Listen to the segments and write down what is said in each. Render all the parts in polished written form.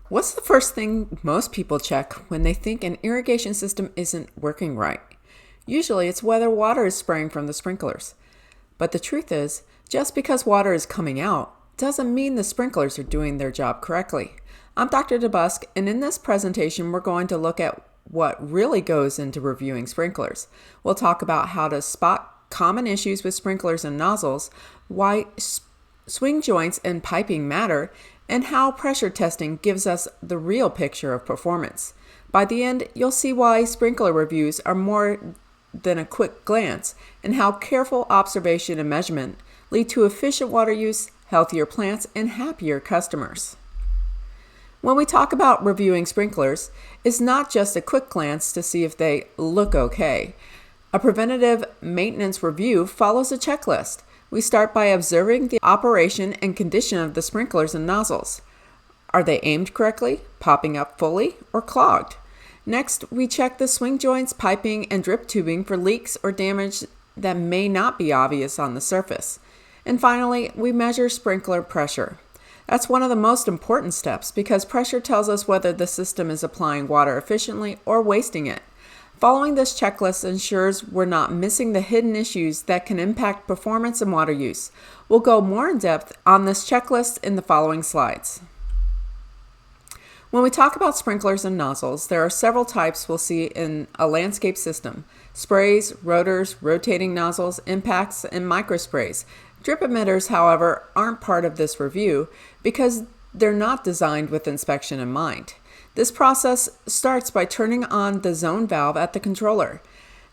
What's the first thing most people check when they think an irrigation system isn't working right? Usually it's whether water is spraying from the sprinklers. But the truth is, just because water is coming out doesn't mean the sprinklers are doing their job correctly. I'm Dr. DeBusk, and in this presentation we're going to look at what really goes into reviewing sprinklers. We'll talk about how to spot common issues with sprinklers and nozzles, why swing joints and piping matter, and how pressure testing gives us the real picture of performance. By the end, you'll see why sprinkler reviews are more than a quick glance, and how careful observation and measurement lead to efficient water use, healthier plants, and happier customers. When we talk about reviewing sprinklers, it's not just a quick glance to see if they look okay. A preventative maintenance review follows a checklist. We start by observing the operation and condition of the sprinklers and nozzles. Are they aimed correctly, popping up fully, or clogged? Next, we check the swing joints, piping, and drip tubing for leaks or damage that may not be obvious on the surface. And finally, we measure sprinkler pressure. That's one of the most important steps because pressure tells us whether the system is applying water efficiently or wasting it. Following this checklist ensures we're not missing the hidden issues that can impact performance and water use. We'll go more in depth on this checklist in the following slides. When we talk about sprinklers and nozzles, there are several types we'll see in a landscape system: sprays, rotors, rotating nozzles, impacts, and microsprays. Drip emitters, however, aren't part of this review because they're not designed with inspection in mind. This process starts by turning on the zone valve at the controller.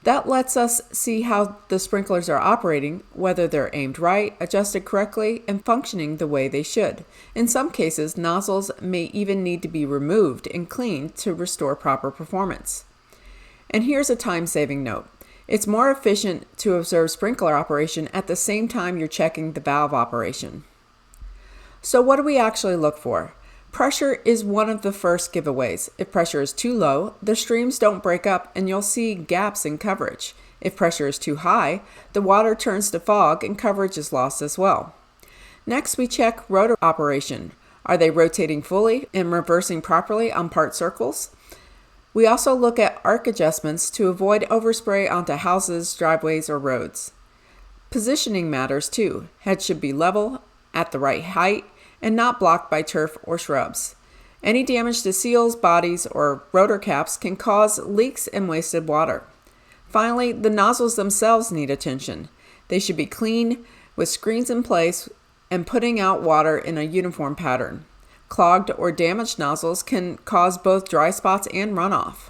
That lets us see how the sprinklers are operating, whether they're aimed right, adjusted correctly, and functioning the way they should. In some cases, nozzles may even need to be removed and cleaned to restore proper performance. And here's a time-saving note. It's more efficient to observe sprinkler operation at the same time you're checking the valve operation. So what do we actually look for? Pressure is one of the first giveaways. If pressure is too low, the streams don't break up and you'll see gaps in coverage. If pressure is too high, the water turns to fog and coverage is lost as well. Next, we check rotor operation. Are they rotating fully and reversing properly on part circles? We also look at arc adjustments to avoid overspray onto houses, driveways, or roads. Positioning matters too. Head should be level, at the right height, and not blocked by turf or shrubs. Any damage to seals, bodies, or rotor caps can cause leaks and wasted water. Finally, the nozzles themselves need attention. They should be clean, with screens in place, and putting out water in a uniform pattern. Clogged or damaged nozzles can cause both dry spots and runoff.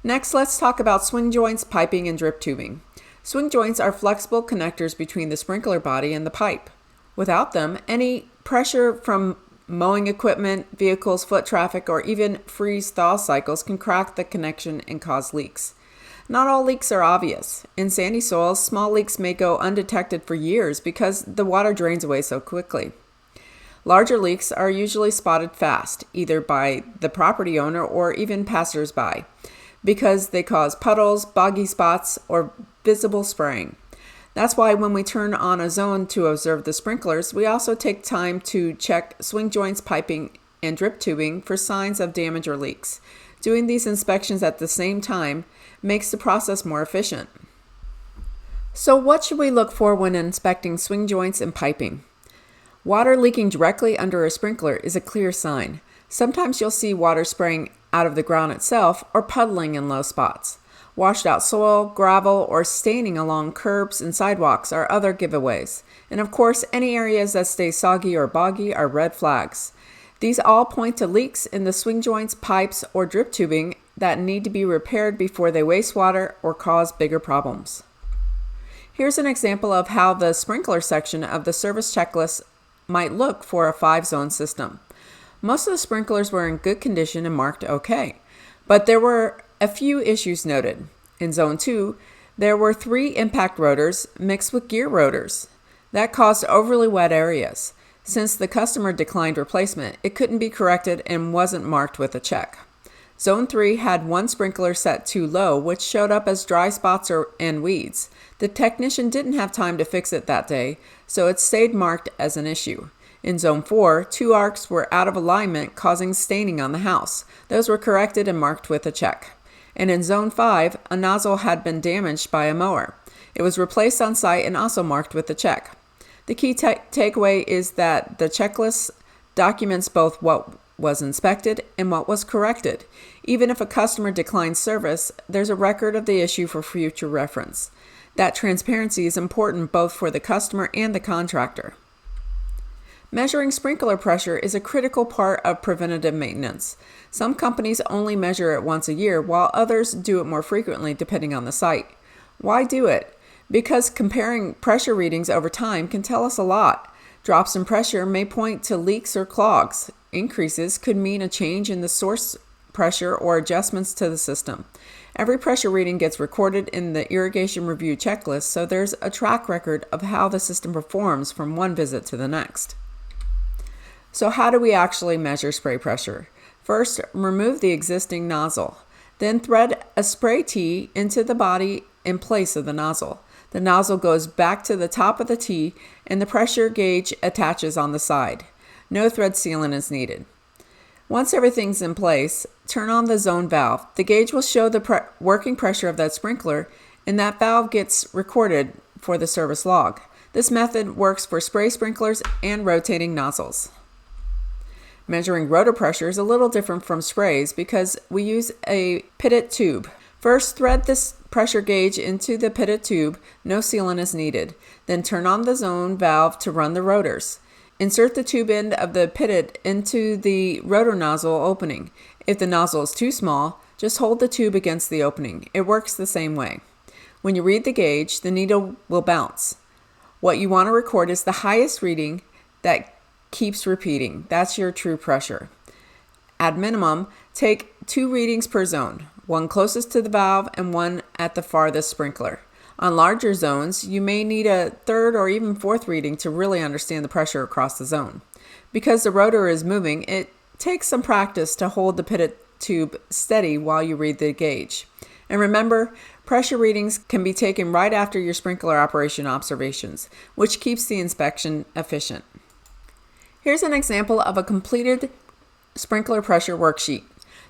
Next, let's talk about swing joints, piping, and drip tubing. Swing joints are flexible connectors between the sprinkler body and the pipe. Without them, any pressure from mowing equipment, vehicles, foot traffic, or even freeze-thaw cycles can crack the connection and cause leaks. Not all leaks are obvious. In sandy soils, small leaks may go undetected for years because the water drains away so quickly. Larger leaks are usually spotted fast, either by the property owner or even passers-by, because they cause puddles, boggy spots, or visible spraying. That's why when we turn on a zone to observe the sprinklers, we also take time to check swing joints, piping, and drip tubing for signs of damage or leaks. Doing these inspections at the same time makes the process more efficient. So what should we look for when inspecting swing joints and piping? Water leaking directly under a sprinkler is a clear sign. Sometimes you'll see water spraying out of the ground itself or puddling in low spots. Washed out soil, gravel, or staining along curbs and sidewalks are other giveaways. And of course, any areas that stay soggy or boggy are red flags. These all point to leaks in the swing joints, pipes, or drip tubing that need to be repaired before they waste water or cause bigger problems. Here's an example of how the sprinkler section of the service checklist might look for a 5-zone system. Most of the sprinklers were in good condition and marked okay, but there were a few issues noted. In Zone 2, there were 3 impact rotors mixed with gear rotors. That caused overly wet areas. Since the customer declined replacement, it couldn't be corrected and wasn't marked with a check. Zone 3 had one sprinkler set too low, which showed up as dry spots and weeds. The technician didn't have time to fix it that day, so it stayed marked as an issue. In Zone 4, 2 arcs were out of alignment, causing staining on the house. Those were corrected and marked with a check. And in Zone 5, a nozzle had been damaged by a mower. It was replaced on site and also marked with a check. The key takeaway is that the checklist documents both what was inspected and what was corrected. Even if a customer declines service, there's a record of the issue for future reference. That transparency is important both for the customer and the contractor. Measuring sprinkler pressure is a critical part of preventative maintenance. Some companies only measure it once a year, while others do it more frequently depending on the site. Why do it? Because comparing pressure readings over time can tell us a lot. Drops in pressure may point to leaks or clogs. Increases could mean a change in the source pressure or adjustments to the system. Every pressure reading gets recorded in the irrigation review checklist, so there's a track record of how the system performs from one visit to the next. So how do we actually measure spray pressure? First, remove the existing nozzle. Then thread a spray tee into the body in place of the nozzle. The nozzle goes back to the top of the tee and the pressure gauge attaches on the side. No thread sealant is needed. Once everything's in place, turn on the zone valve. The gauge will show the working pressure of that sprinkler, and that valve gets recorded for the service log. This method works for spray sprinklers and rotating nozzles. Measuring rotor pressure is a little different from sprays because we use a pitot tube. First, thread this pressure gauge into the pitot tube. No sealant is needed. Then turn on the zone valve to run the rotors. Insert the tube end of the pitot into the rotor nozzle opening. If the nozzle is too small, just hold the tube against the opening. It works the same way. When you read the gauge, the needle will bounce. What you want to record is the highest reading that keeps repeating. That's your true pressure. At minimum, take 2 readings per zone, one closest to the valve and one at the farthest sprinkler. On larger zones, you may need a 3rd or even 4th reading to really understand the pressure across the zone. Because the rotor is moving, it takes some practice to hold the pitot tube steady while you read the gauge. And remember, pressure readings can be taken right after your sprinkler operation observations, which keeps the inspection efficient. Here's an example of a completed sprinkler pressure worksheet.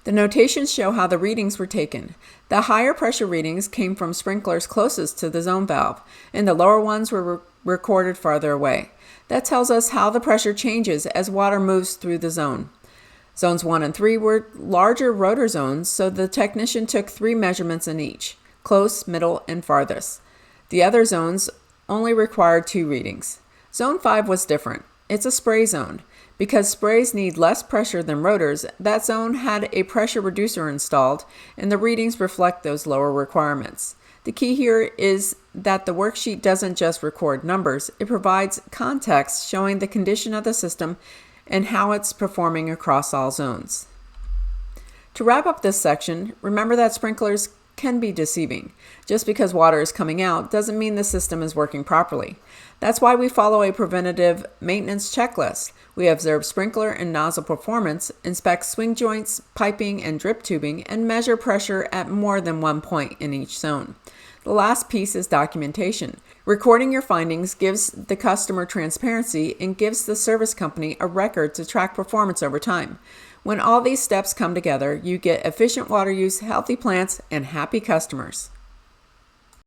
The notations show how the readings were taken. The higher pressure readings came from sprinklers closest to the zone valve, and the lower ones were recorded farther away. That tells us how the pressure changes as water moves through the zone. Zones 1 and 3 were larger rotor zones, so the technician took 3 measurements in each, close, middle, and farthest. The other zones only required 2 readings. Zone 5 was different. It's a spray zone. Because sprays need less pressure than rotors, that zone had a pressure reducer installed, and the readings reflect those lower requirements. The key here is that the worksheet doesn't just record numbers, it provides context showing the condition of the system and how it's performing across all zones. To wrap up this section, remember that sprinklers can be deceiving. Just because water is coming out doesn't mean the system is working properly. That's why we follow a preventative maintenance checklist. We observe sprinkler and nozzle performance, inspect swing joints, piping, and drip tubing, and measure pressure at more than one point in each zone. The last piece is documentation. Recording your findings gives the customer transparency and gives the service company a record to track performance over time. When all these steps come together, you get efficient water use, healthy plants, and happy customers.